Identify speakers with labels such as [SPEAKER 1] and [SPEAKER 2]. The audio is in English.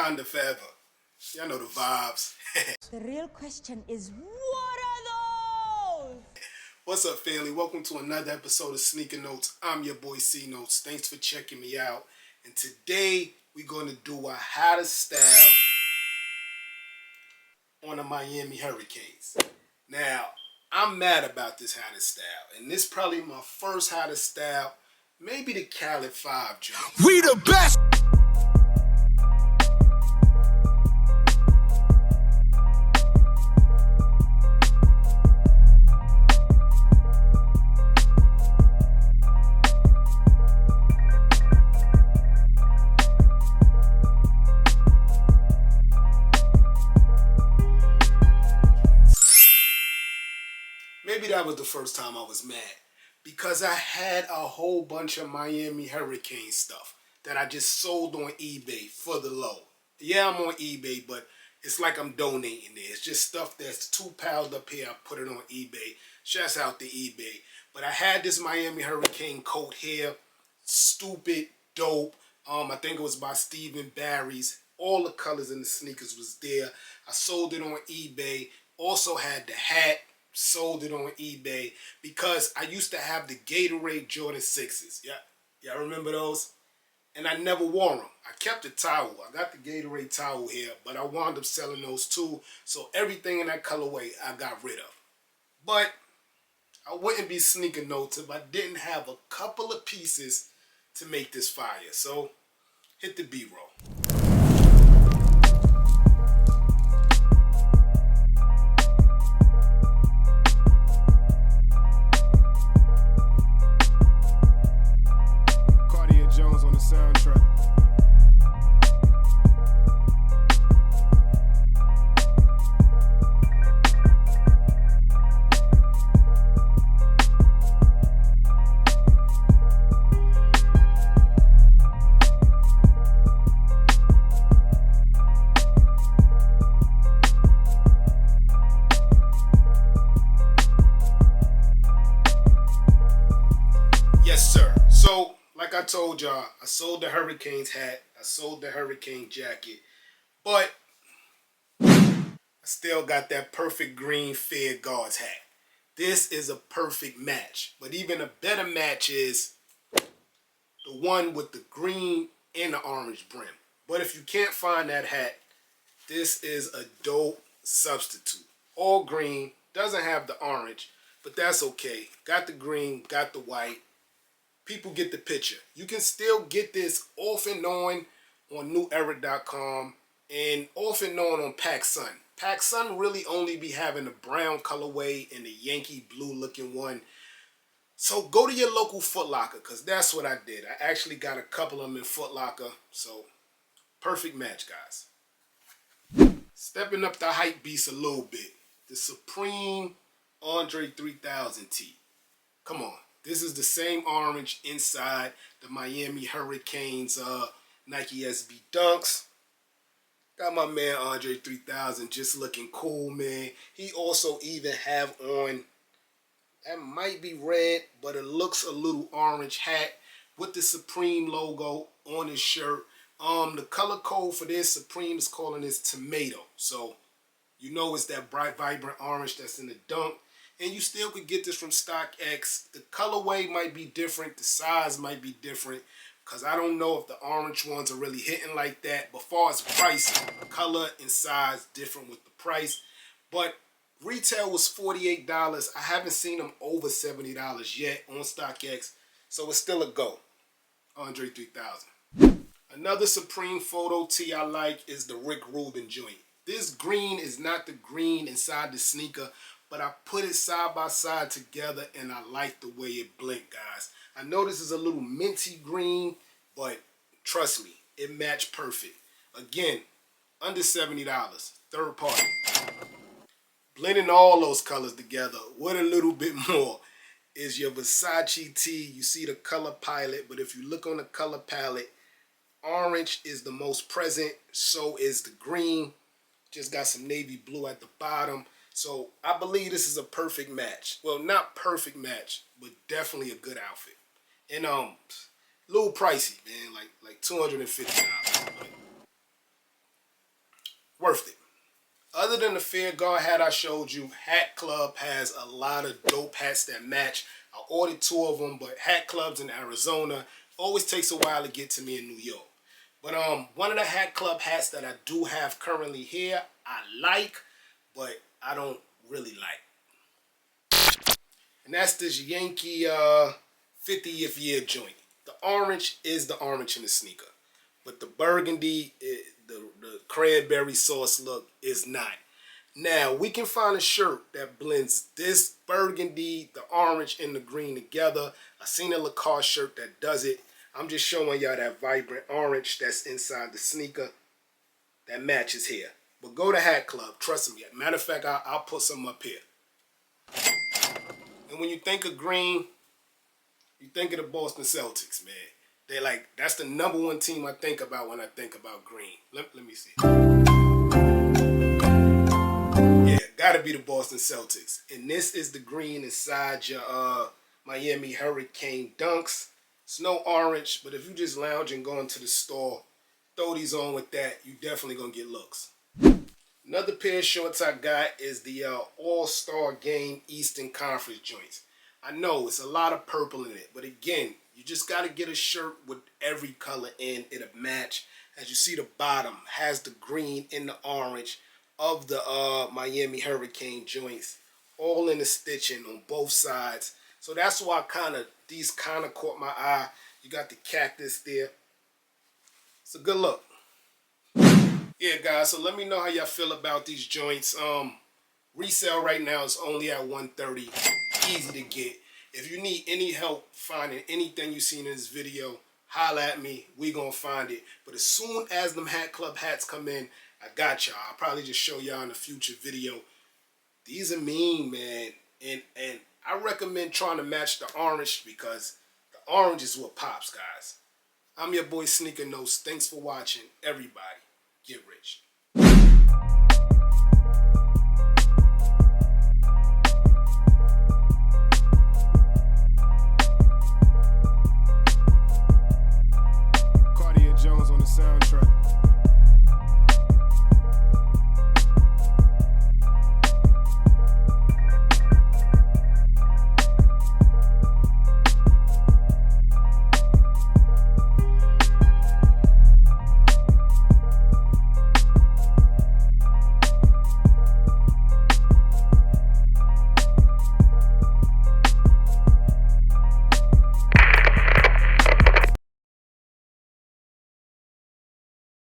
[SPEAKER 1] Wakanda forever. Y'all know the vibes.
[SPEAKER 2] The real question is, what are those?
[SPEAKER 1] What's up, family? Welcome to another episode of Sneaker Notes. I'm your boy C Notes. Thanks for checking me out. And today we're going to do a hottest style on the Miami Hurricanes. Now, I'm mad about this hottest style, and this probably my first hottest style, maybe the Khaled 5 joint.
[SPEAKER 3] We the best.
[SPEAKER 1] Maybe that was the first time I was mad, because I had a whole bunch of Miami Hurricane stuff that I just sold on eBay for the low. Yeah, I'm on eBay, but it's like I'm donating it. It's just stuff that's too piled up here. I put it on eBay. Shouts out to eBay. But I had this Miami Hurricane coat here. Stupid, dope. I think it was by Stephen Barry's. All the colors in the sneakers was there. I sold it on eBay. Also had the hat. Sold it on eBay because I used to have the Gatorade Jordan 6s. Yeah, y'all remember those? And I never wore them. I kept the towel. I got the Gatorade towel here, but I wound up selling those too. So everything in that colorway I got rid of. But I wouldn't be Sneaker Notes if I didn't have a couple of pieces to make this fire. So hit the B-roll. On the soundtrack. Yes, sir. So, like I told y'all, I sold the Hurricanes hat, I sold the Hurricane jacket, but I still got that perfect green Fed Guards hat. This is a perfect match, but even a better match is the one with the green and the orange brim. But if you can't find that hat, this is a dope substitute. All green, doesn't have the orange, but that's okay. Got the green, got the white. People get the picture. You can still get this off and on newera.com and off and on PacSun. PacSun really only be having the brown colorway and the Yankee blue looking one. So go to your local Foot Locker, because that's what I did. I actually got a couple of them in Foot Locker. So perfect match, guys. Stepping up the hype beast a little bit. The Supreme Andre 3000 tee. Come on. This is the same orange inside the Miami Hurricanes Nike SB Dunks. Got my man Andre 3000 just looking cool, man. He also even have on, that might be red, but it looks a little orange hat with the Supreme logo on his shirt. The color code for this, Supreme is calling this tomato. So you know it's that bright, vibrant orange that's in the dunk. And you still could get this from StockX. The colorway might be different. The size might be different. Because I don't know if the orange ones are really hitting like that. But far as price, color and size different with the price. But retail was $48. I haven't seen them over $70 yet on StockX. So it's still a go. Andre 3000. Another Supreme photo tee I like is the Rick Rubin joint. This green is not the green inside the sneaker, but I put it side by side together and I like the way it blinked, guys. I know this is a little minty green, but trust me, it matched perfect. Again, under $70, third party. Blending all those colors together with a little bit more is your Versace tee. You see the color palette, but if you look on the color palette, orange is the most present, so is the green. Just got some navy blue at the bottom. So I believe this is a perfect match. Well, not perfect match, but definitely a good outfit. And a little pricey, man, like $250. Worth it. Other than the Fair Guard hat I showed you, Hat Club has a lot of dope hats that match. I ordered 2 of them, but hat clubs in Arizona always takes a while to get to me in New York. But one of the Hat Club hats that I do have currently here, I like, but I don't really like. And that's this Yankee 50th year joint. The orange is the orange in the sneaker. But the burgundy, the cranberry sauce look is not. Now, we can find a shirt that blends this burgundy, the orange, and the green together. I seen a Lacoste shirt that does it. I'm just showing y'all that vibrant orange that's inside the sneaker that matches here. But go to Hat Club, trust me. Matter of fact, I'll put some up here. And when you think of green, you think of the Boston Celtics, man. They like, that's the #1 team I think about when I think about green. Let me see. Yeah, gotta be the Boston Celtics. And this is the green inside your Miami Hurricane dunks. It's no orange, but if you just lounge and go into the store, throw these on with that, you definitely gonna get looks. Another pair of shorts I got is the All-Star Game Eastern Conference joints. I know it's a lot of purple in it, but again, you just got to get a shirt with every color in. It'll match. As you see, the bottom has the green and the orange of the Miami Hurricane joints, all in the stitching on both sides. So that's why these kind of caught my eye. You got the cactus there. It's a good look. Yeah, guys, so let me know how y'all feel about these joints. Resale right now is only at $130. Easy to get. If you need any help finding anything you seen in this video, holla at me. We gonna find it. But as soon as them Hat Club hats come in, I got y'all. I'll probably just show y'all in a future video. These are mean, man. And I recommend trying to match the orange because the orange is what pops, guys. I'm your boy Sneaker Notes. Thanks for watching. Everybody, get rich.